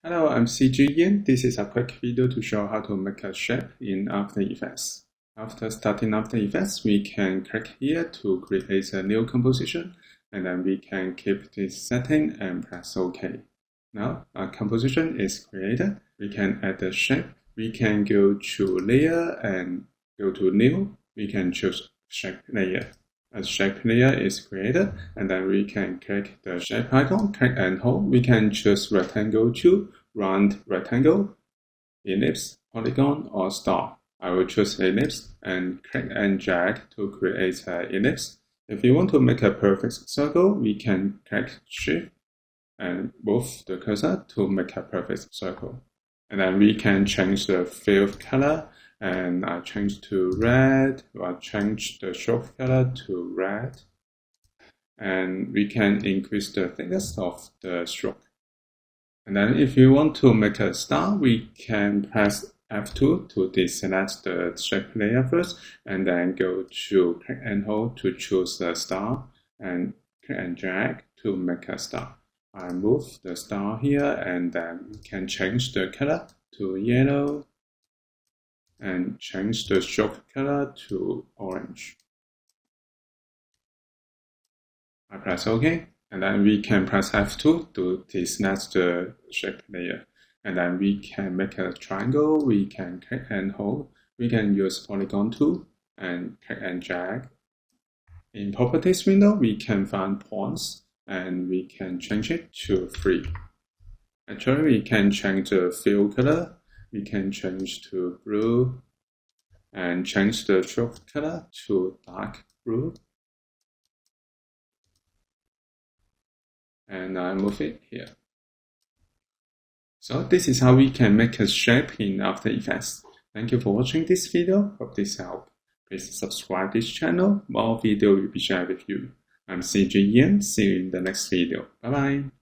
Hello, I'm CG Yin. This is a quick video to show how to make a shape in After Effects. After starting After Effects, we can click here to create a new composition, and then we can keep this setting and press OK. Now, a composition is created. We can add the shape. We can go to Layer and go to New. We can choose Shape Layer. A shape layer is created, and then we can click the shape icon, click and hold. We can choose rectangle tool, round rectangle, ellipse, polygon, or star. I will choose ellipse and click and drag to create an ellipse. If you want to make a perfect circle, we can click Shift and move the cursor to make a perfect circle. And then we can change the fill color, and I change to red, or change the stroke color to red. And we can increase the thickness of the stroke. And then if you want to make a star, we can press F2 to deselect the shape layer first, and then go to click and hold to choose the star, and click and drag to make a star. I move the star here, and then we can change the color to yellow and change the stroke color to orange. I press OK, and then we can press F2 to deselect the shape layer. And then we can make a triangle. We can click and hold. We can use polygon tool and click and drag. In properties window, we can find points, and we can change it to 3. Actually, we can change the fill color. We can change to blue and change the stroke color to dark blue. And I move it here. So this is how we can make a shape in After Effects. Thank you for watching this video. Hope this helped. Please subscribe this channel. More video will be shared with you. I'm CG Yin. See you in the next video. Bye bye.